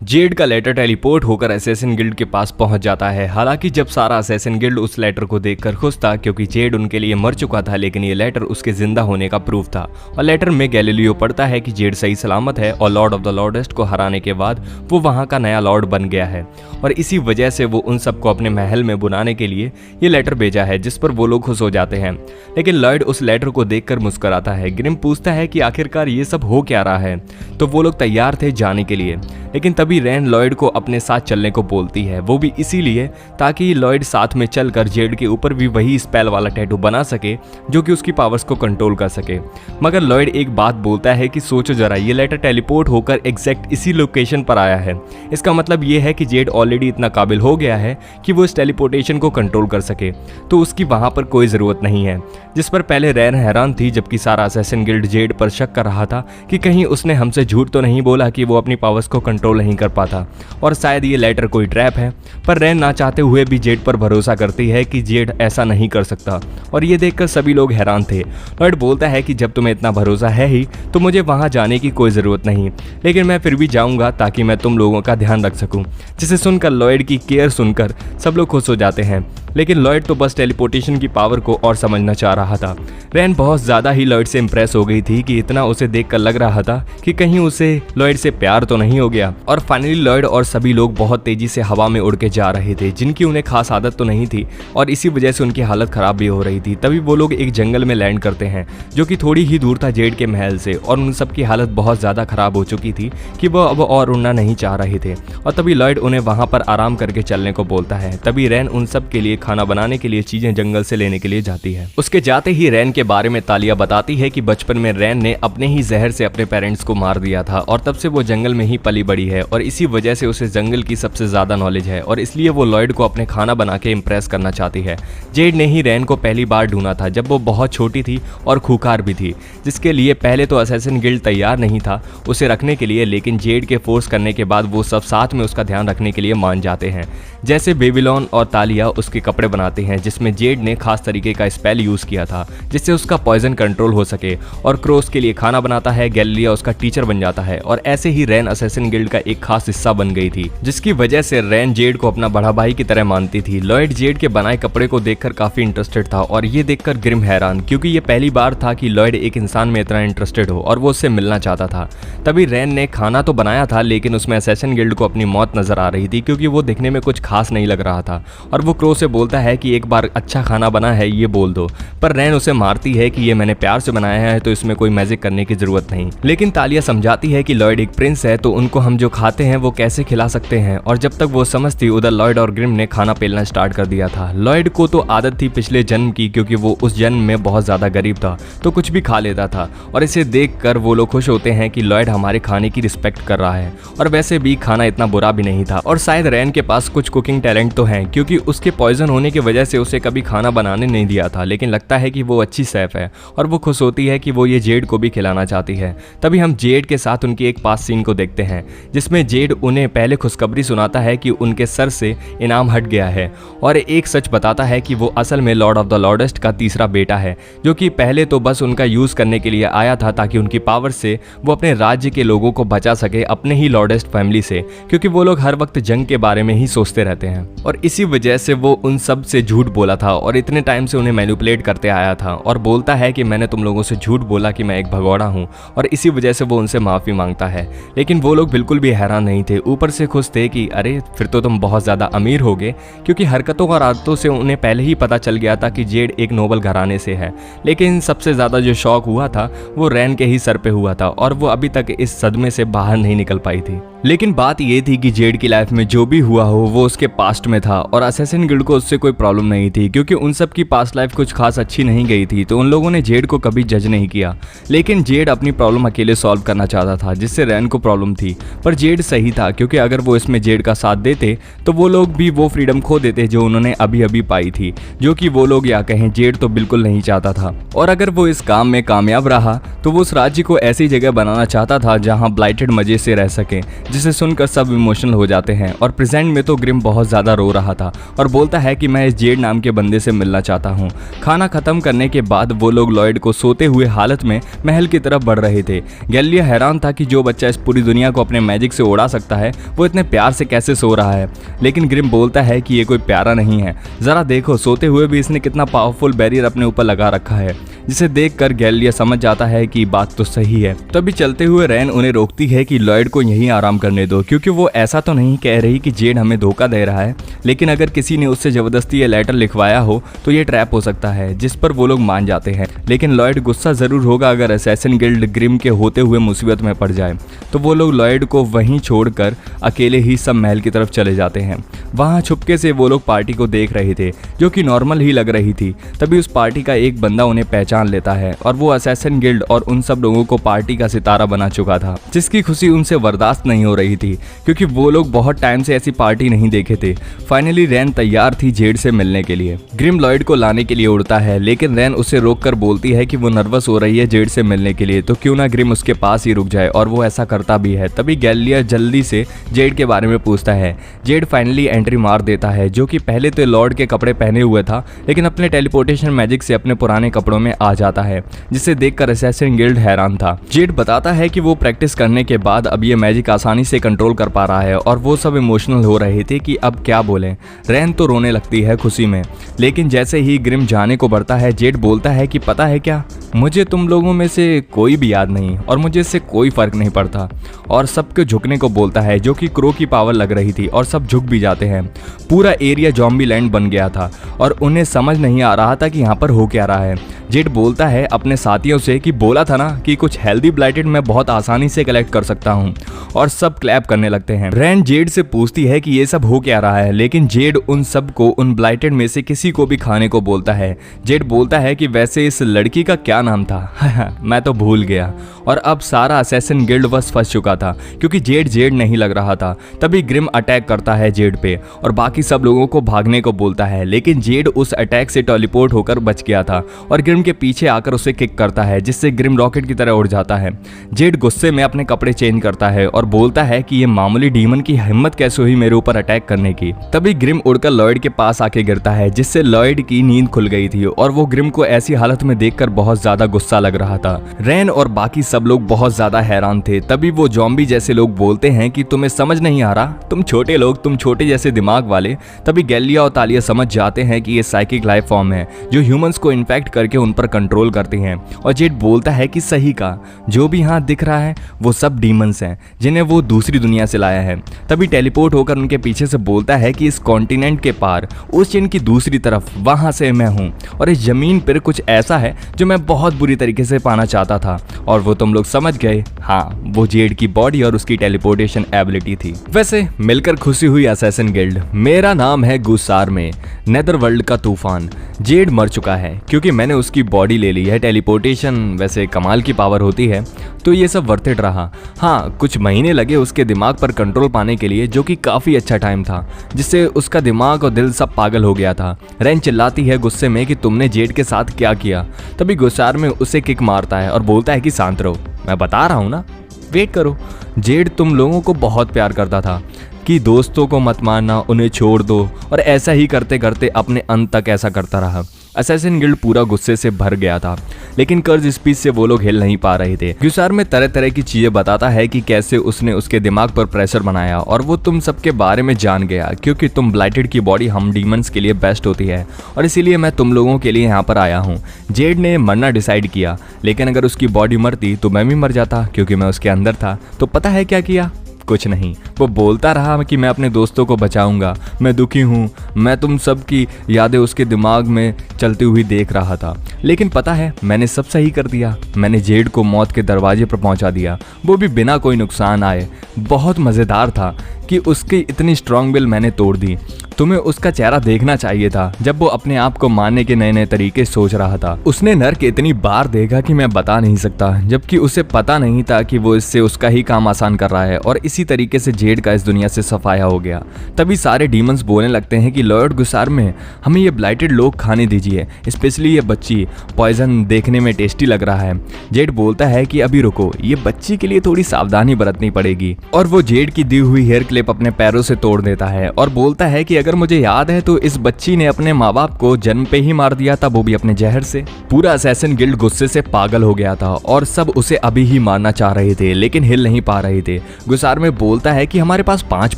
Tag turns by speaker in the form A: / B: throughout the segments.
A: Z का letter teleport होकर assassin guild के पास पहुंच जाता है। हालांकि जब सारा असैसिन गिल्ड उस लेटर को देखकर खुश था क्योंकि जेड उनके लिए मर चुका था, लेकिन ये लेटर उसके जिंदा होने का प्रूफ था। और लेटर में गैलीलियो पढ़ता है कि जेड सही सलामत है और लॉर्ड ऑफ द लॉर्डेस्ट को हराने के बाद वो वहां का नया लॉर्ड बन गया है और इसी वजह से वो उन सबको अपने महल में बुलाने के लिए ये लेटर भेजा है, जिस पर वो लोग खुश हो जाते हैं। लेकिन लॉर्ड उस लेटर को देखकर मुस्कुराता है। ग्रिम पूछता है कि आखिरकार ये सब हो क्या रहा है, तो वो लोग तैयार थे जाने के लिए। लेकिन तभी रैन लॉयड को अपने साथ चलने को बोलती है, वो भी इसीलिए ताकि लॉयड साथ में चलकर जेड के ऊपर भी वही स्पेल वाला टैटू बना सके जो कि उसकी पावर्स को कंट्रोल कर सके। मगर लॉयड एक बात बोलता है कि सोचो जरा, ये लेटर टेलीपोर्ट होकर एग्जैक्ट इसी लोकेशन पर आया है। इसका मतलब ये है कि जेड ऑलरेडी इतना काबिल हो गया है कि वो इस टेलीपोर्टेशन को कंट्रोल कर सके, तो उसकी वहां पर कोई ज़रूरत नहीं है। जिस पर पहले रैन हैरान थी, जबकि सारा असैसिन गिल्ड जेड पर शक कर रहा था कि कहीं उसने हमसे झूठ तो नहीं बोला कि वो अपनी पावर्स को कंट्रोल नहीं कर पाता और शायद ये लेटर कोई ट्रैप है। पर रैन ना चाहते हुए भी जेड पर भरोसा करती है कि जेड ऐसा नहीं कर सकता और ये देखकर सभी लोग हैरान थे। लॉयड बोलता है कि जब तुम्हें इतना भरोसा है ही तो मुझे वहां जाने की कोई ज़रूरत नहीं, लेकिन मैं फिर भी जाऊंगा ताकि मैं तुम लोगों का ध्यान रख सकूं। जिसे सुनकर लॉयड की केयर सुनकर सब लोग खुश हो जाते हैं, लेकिन लॉयड तो बस टेलीपोर्टेशन की पावर को और समझना चाह रहा था। रैन बहुत ज़्यादा ही लॉयड से इंप्रेस हो गई थी कि इतना उसे देखकर लग रहा था कि कहीं उसे लॉयड से प्यार तो नहीं हो गया। और फाइनली लॉयड और सभी लोग बहुत तेजी से हवा में उड़ के जा रहे थे, जिनकी उन्हें खास आदत तो नहीं थी और इसी वजह से उनकी हालत खराब भी हो रही थी। तभी वो लोग एक जंगल में लैंड करते हैं जो कि थोड़ी ही दूर था जेड के महल से, और उन सब की हालत बहुत ज़्यादा खराब हो चुकी थी कि वो अब और उड़ना नहीं चाह रहे थे। और तभी लॉयड उन्हें वहाँ पर आराम करके चलने को बोलता है। तभी रैन उन सब के लिए खाना बनाने के लिए चीजें जंगल से लेने के लिए जाती है। उसके जाते ही रैन के बारे में तालिया बताती है कि बचपन में रैन ने अपने ही जहर से अपने पेरेंट्स को मार दिया था और तब से वो जंगल में ही पली बड़ी है और इसी वजह से उसे जंगल की सबसे ज्यादा नॉलेज है और इसलिए वो लॉयड को अपने खाना बना के इम्प्रेस करना चाहती है। जेड ने ही रैन को पहली बार ढूंढा था जब वो बहुत छोटी थी और खूंखार भी थी, जिसके लिए पहले तो असैसिन गिल्ड तैयार नहीं था उसे रखने के लिए, लेकिन जेड के फोर्स करने के बाद वो सब साथ में उसका ध्यान रखने के लिए मान जाते हैं। जैसे बेबीलोन और तालिया उसके कपड़े बनाते हैं, जिसमें जेड ने खास तरीके का स्पेल यूज किया था जिससे उसका पॉइजन कंट्रोल हो सके, और क्रोस के लिए खाना बनाता है। गैलीलियो उसका टीचर बन जाता है और ऐसे ही रैन असैसिन गिल्ड का एक खास हिस्सा बन गई थी, जिसकी वजह से रैन जेड को अपना बड़ा भाई की तरह मानती थी। लॉयड जेड के बनाए कपड़े को देखकर काफी इंटरेस्टेड था और ये देखकर ग्रिम हैरान, क्योंकि ये पहली बार था कि लॉयड एक इंसान में इतना इंटरेस्टेड हो और वो उससे मिलना चाहता था। तभी रैन ने खाना तो बनाया था, लेकिन उसमें असैसिन गिल्ड को अपनी मौत नजर आ रही थी क्योंकि वो दिखने में कुछ खास नहीं लग रहा था। और वो क्रो से बोलता है कि एक बार अच्छा खाना बना है ये बोल दो, पर रैन उसे मारती है कि ये मैंने प्यार से बनाया है तो इसमें कोई मैजिक करने की जरूरत नहीं। लेकिन तालिया समझाती है कि लॉयड एक प्रिंस है तो उनको हम जो खाते हैं वो कैसे खिला सकते हैं, और जब तक वो समझती उधर लॉयड और ग्रिम ने खाना पेलना स्टार्ट कर दिया था। लॉयड को तो आदत थी पिछले जन्म की, क्योंकि वो उस जन्म में बहुत ज्यादा गरीब था तो कुछ भी खा लेता था, और इसे देखकर वो लोग खुश होते हैं कि लॉयड हमारे खाने की रिस्पेक्ट कर रहा है। और वैसे भी खाना इतना बुरा भी नहीं था, और शायद रैन के पास कुछ कुकिंग टैलेंट तो है क्योंकि उसके पॉइजन होने की वजह से उसे कभी खाना बनाने नहीं दिया था, लेकिन लगता है कि वो अच्छी शेफ है और वो खुश होती है कि वो ये जेड को भी खिलाना चाहती है। तभी हम जेड के साथ उनकी एक पास सीन को देखते हैं जिसमें जेड उन्हें पहले खुशखबरी सुनाता है कि उनके सर से इनाम हट गया है और एक सच बताता है कि वो असल में लॉर्ड ऑफ द लॉर्डेस्ट का तीसरा बेटा है, जो कि पहले तो बस उनका यूज करने के लिए आया था ताकि उनकी पावर से वो अपने राज्य के लोगों को बचा सके अपने ही लॉर्डेस्ट फैमिली से, क्योंकि वो लोग हर वक्त जंग के बारे में ही सोचते रहते हैं। और इसी वजह से वो उन सब से झूठ बोला था और इतने टाइम से उन्हें मैनिपुलेट करते आया था, और बोलता है कि मैंने तुम लोगों से झूठ बोला कि मैं एक भगोड़ा हूँ, और इसी वजह से वो उनसे माफी मांगता है। लेकिन वो लोग बिल्कुल भी हैरान नहीं थे, ऊपर से खुश थे कि अरे फिर तो तुम बहुत ज्यादा अमीर हो गए, क्योंकि हरकतों और आदतों से उन्हें पहले ही पता चल गया था कि जेड एक नोबल घराने से है। लेकिन सबसे ज्यादा जो शौक हुआ था वो रैन के ही सर पे हुआ था और वो अभी तक इस सदमे से बाहर नहीं निकल पाई थी। लेकिन बात ये थी कि जेड की लाइफ में जो भी हुआ हो वो उसके पास्ट में था और असैसिन गिल्ड को उससे कोई प्रॉब्लम नहीं थी, क्योंकि उन सब की पास्ट लाइफ कुछ खास अच्छी नहीं गई थी, तो उन लोगों ने जेड को कभी जज नहीं किया। लेकिन जेड अपनी प्रॉब्लम अकेले सॉल्व करना चाहता था, जिससे रैन को प्रॉब्लम थी। पर जेड सही था, क्योंकि अगर वो इसमें जेड का साथ देते तो वो लोग भी वो फ्रीडम खो देते जो उन्होंने अभी अभी पाई थी, जो कि वो लोग या कहें जेड तो बिल्कुल नहीं चाहता था। और अगर वो इस काम में कामयाब रहा तो वो उस राज्य को ऐसी जगह बनाना चाहता था जहाँ ब्लाइटेड मजे से रह सके, जिसे सुनकर सब इमोशनल हो जाते हैं। और प्रेजेंट में तो ग्रिम बहुत ज़्यादा रो रहा था और बोलता है कि मैं इस जेड नाम के बंदे से मिलना चाहता हूँ। खाना खत्म करने के बाद वो लोग लॉयड को सोते हुए हालत में महल की तरफ बढ़ रहे थे। गैलिलियो हैरान था कि जो बच्चा इस पूरी दुनिया को अपने मैजिक से उड़ा सकता है वो इतने प्यार से कैसे सो रहा है। लेकिन ग्रिम बोलता है कि ये कोई प्यारा नहीं है, जरा देखो सोते हुए भी इसने कितना पावरफुल बैरियर अपने ऊपर लगा रखा है। जिसे देखकर गैलिलियो समझ जाता है कि बात तो सही है। तभी चलते हुए रैन उन्हें रोकती है कि लॉयड को यहीं आराम करने दो, क्योंकि वो ऐसा तो नहीं कह रही कि जेड हमें धोखा दे रहा है, लेकिन अगर किसी ने उससे जबरदस्ती ये लेटर लिखवाया हो तो ये ट्रैप हो सकता है, जिस पर वो लोग मान जाते हैं। लेकिन लॉयड गुस्सा जरूर होगा अगर असैसिन गिल्ड ग्रिम के होते हुए मुसीबत में पड़ जाए। तो वो लोग लॉयड को वहीं छोड़कर अकेले ही सब महल की तरफ चले जाते हैं। वहाँ छुपके से वो लोग पार्टी को देख रहे थे जो कि नॉर्मल ही लग रही थी। तभी उस पार्टी का एक बंदा उन्हें पहचान लेता है और वो असैसिन गिल्ड और उन सब लोगों को पार्टी का सितारा बना चुका था, जिसकी खुशी उनसे बर्दाश्त नहीं हो रही थी क्योंकि वो लोग बहुत टाइम से ऐसी पार्टी नहीं देखे थे। फाइनली रैन तैयार थी जेड से मिलने के लिए। ग्रिम लॉयड को लाने के लिए उड़ता है, लेकिन रैन उसे रोककर बोलती है कि वो नर्वस हो रही है जेड से मिलने के लिए, तो क्यों ना ग्रिम उसके पास ही रुक जाए, और वो ऐसा करता भी है। तभी गैलिलियो जल्दी से जेड के बारे में पूछता है। जेड फाइनली एंट्री मार देता है, जो कि पहले तो लॉर्ड के कपड़े पहने हुए था, लेकिन अपने टेलीपोर्टेशन मैजिक से अपने पुराने कपड़ों में आ जाता है, जिसे देखकर असैसिन गिल्ड हैरान था। जेड बताता है कि वो प्रैक्टिस करने के बाद अब ये मैजिक आसानी से कंट्रोल कर पा रहा है, और वो सब इमोशनल हो रहे थे कि अब क्या बोलें। रैन तो रोने लगती है खुशी में, लेकिन जैसे ही ग्रिम जाने को बढ़ता है जेड बोलता है कि पता है क्या, मुझे तुम लोगों में से कोई भी याद नहीं और मुझे इससे कोई फर्क नहीं पड़ता, और सबके झुकने को बोलता है, जो कि क्रो की पावर लग रही थी, और सब झुक भी जाते हैं। पूरा एरिया ज़ॉम्बी लैंड बन गया था और उन्हें समझ नहीं आ रहा था कि यहाँ पर हो क्या रहा है। जेड बोलता है अपने साथियों से कि बोला था ना कि कुछ हेल्दी ब्लाइटेड मैं बहुत आसानी से कलेक्ट कर सकता हूँ, और सब क्लैप करने लगते हैं। रैन जेड से पूछती है कि ये सब हो क्या रहा है, लेकिन जेड उन सब को उन ब्लाइटेड में से किसी को भी खाने को बोलता है। जेड बोलता है कि वैसे इस लड़की का क्या नाम था मैं तो भूल गया। और अब सारा असैसिन गिल्ड बस फंस चुका था क्योंकि जेड नहीं लग रहा था। तभी ग्रिम अटैक करता है जेड पे और बाकी सब लोगों को भागने को बोलता है, लेकिन जेड उस अटैक से टेलीपोर्ट होकर बच गया था और ग्रिम के पीछे आकर उसे किक करता है, जिससे ग्रिम रॉकेट की तरह उड़ जाता है। जेड गुस्से में अपने कपड़े चेंज करता है और बोलता है कि ये मामूली डीमन की हिम्मत कैसे हुई मेरे ऊपर अटैक करने की। तभी ग्रिम उड़कर लॉयड के पास आके गिरता है, जिससे लॉयड की नींद खुल गई थी और वो ग्रिम को ऐसी हालत में देखकर बहुत ज्यादा गुस्सा लग रहा था। रैन और बाकी सब लोग बहुत ज्यादा हैरान थे। तभी वो ज़ॉम्बी जैसे लोग बोलते हैं कि तुम्हें समझ नहीं आ रहा, तुम छोटे लोग, तुम छोटे जैसे दिमाग वाले। तभी गैलिलियो और तालिया समझ जाते हैं कि ये साइकिक लाइफ फॉर्म है जो ह्यूमंस को इन्फेक्ट करके उन पर कंट्रोल करती हैं। और जेड बोलता है कि सही का, जो भी हाथ दिख रहा है वो सब डीमंस हैं जिन्हें वो दूसरी दुनिया से लाया है। तभी टेलीपोर्ट होकर उनके पीछे से बोलता है कि इस कॉन्टिनेंट के पार उस चीन की दूसरी तरफ वहां से मैं हूं, और इस जमीन पर कुछ ऐसा है जो मैं बहुत बुरी तरीके से पाना चाहता था, और वो तुम लोग समझ गए। हाँ, वो जेड की बॉडी और उसकी टेलीपोर्टेशन एबिलिटी थी। वैसे मिलकर खुशी हुई असैसिन गिल्ड। मेरा नाम है गुसार में नेदरवर्ल्ड का तूफान। जेड मर चुका है क्योंकि मैंने उसकी बॉडी ले ली है। टेलीपोर्टेशन वैसे कमाल की पावर होती है, तो ये सब वर्थ इट रहा। हाँ, कुछ महीने लगे उसके दिमाग पर कंट्रोल पाने के लिए, जो कि काफी अच्छा टाइम था, जिससे उसका दिमाग और दिल सब पागल हो गया था। रैन चिल्लाती है गुस्से में कि तुमने जेड के साथ क्या किया। तभी गुसार में उसे किक मारता है और बोलता है कि शांत रहो, मैं बता रहा हूँ ना, वेट करो। जेड तुम लोगों को बहुत प्यार करता था कि दोस्तों को मत मारना, उन्हें छोड़ दो, और ऐसा ही करते करते अपने अंत तक ऐसा करता रहा। असैसिन गिल्ड पूरा गुस्से से भर गया था, लेकिन कर्ज स्पीच से वो लोग हिल नहीं पा रहे थे। गुसार में तरह तरह की चीजें बताता है कि कैसे उसने उसके दिमाग पर प्रेशर बनाया और वो तुम सबके बारे में जान गया, क्योंकि तुम ब्लाइटेड की बॉडी हम डीमंस के लिए बेस्ट होती है, और इसीलिए मैं तुम लोगों के लिए यहाँ पर आया हूँ। जेड ने मरना डिसाइड किया, लेकिन अगर उसकी बॉडी मरती तो मैं भी मर जाता, क्योंकि मैं उसके अंदर था। तो पता है क्या किया? कुछ नहीं, वो बोलता रहा कि मैं अपने दोस्तों को बचाऊंगा, मैं दुखी हूँ, मैं तुम सब की यादें उसके दिमाग में चलती हुई देख रहा था। लेकिन पता है, मैंने सब सही कर दिया। मैंने जेड को मौत के दरवाजे पर पहुंचा दिया, वो भी बिना कोई नुकसान आए। बहुत मज़ेदार था कि कि उसकी इतनी स्ट्रांग विल मैंने तोड़ दी। तुम्हें उसका चेहरा देखना चाहिए था जब वो अपने आप को मारने के नए नए तरीके सोच रहा था। उसने नर्क इतनी बार देखा कि मैं बता नहीं सकता, जबकि उसे पता नहीं था कि वो इससे उसका ही काम आसान कर रहा है। और इसी तरीके से जेड का इस दुनिया से सफाया हो गया। तभी सारे डीमंस बोलने लगते हैं कि लॉर्ड गुसार में हमें ये ब्लाइटेड लोग खाने दीजिए, स्पेशली ये बच्ची, पॉइजन देखने में टेस्टी लग रहा है। जेड बोलता है कि अभी रुको, ये बच्ची के लिए थोड़ी सावधानी बरतनी पड़ेगी। और वो जेड की दी हुई हेयर क्लिप अपने पैरों से तोड़ देता है और बोलता है कि अगर मुझे याद है तो इस बच्ची ने अपने माँ बाप को जन्म पे ही मार दिया था, वो भी अपने जहर से। पूरा असैसिन गिल्ड गुस्से से पागल हो गया था और सब उसे अभी ही मारना चाह रहे थे, लेकिन हिल नहीं पा रहे थे। गुसार में बोलता है कि हमारे पास 5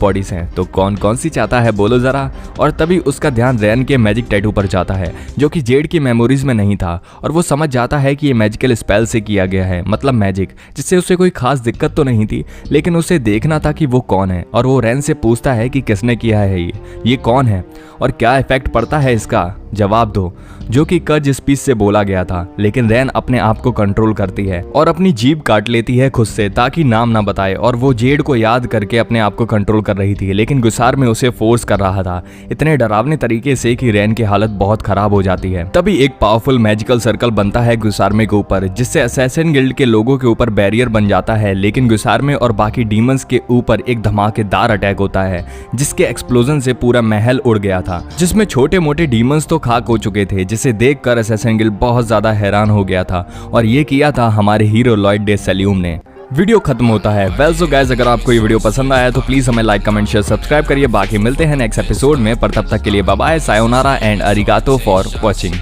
A: बॉडीज हैं, तो कौन कौन सी चाहता है बोलो जरा। और तभी उसका ध्यान रैन के मैजिक टैटू पर जाता है, जो कि जेड की मेमोरीज में नहीं था। और वो समझ जाता है कि ये मैजिकल स्पेल से किया गया है, मतलब मैजिक, जिससे उसे कोई खास दिक्कत तो नहीं थी, लेकिन उसे देखना था कि वो कौन है। और वो रैन से पूछता है कि किसने किया है ये कौन है और क्या इफेक्ट पड़ता है इसका, जवाब दो। जो कि कर्ज स्पीच से बोला गया था, लेकिन रैन अपने आप को कंट्रोल करती है और अपनी जीभ काट लेती है खुद से ताकि नाम ना बताए। और वो जेड को याद करके अपने आप को कंट्रोल कर रही थी, लेकिन गुसार में उसे फोर्स कर रहा था इतने डरावने तरीके से कि रैन की हालत बहुत खराब हो जाती है। तभी एक पावरफुल मैजिकल सर्कल बनता है गुसारमे के ऊपर, जिससे असैसिन गिल्ड के लोगों के ऊपर बैरियर बन जाता है। लेकिन गुसारमे और बाकी डीमंस के ऊपर एक धमाकेदार अटैक होता है, जिसके एक्सप्लोजन से पूरा महल उड़ गया था, जिसमें छोटे मोटे डीमंस तो खाक हो चुके थे, जिसे देखकर असैसिन गिल्ड बहुत ज्यादा हैरान हो गया था। और ये किया था हमारे हीरो लॉयड डे सैल्यूम ने। वीडियो खत्म होता है। वेल सो गाइस, अगर आपको ये वीडियो पसंद आया तो प्लीज हमें लाइक, कमेंट, शेयर, सब्सक्राइब करिए। बाकी मिलते हैं नेक्स्ट एपिसोड में, पर तब तक के लिए bye bye, sayonara and arigato for watching.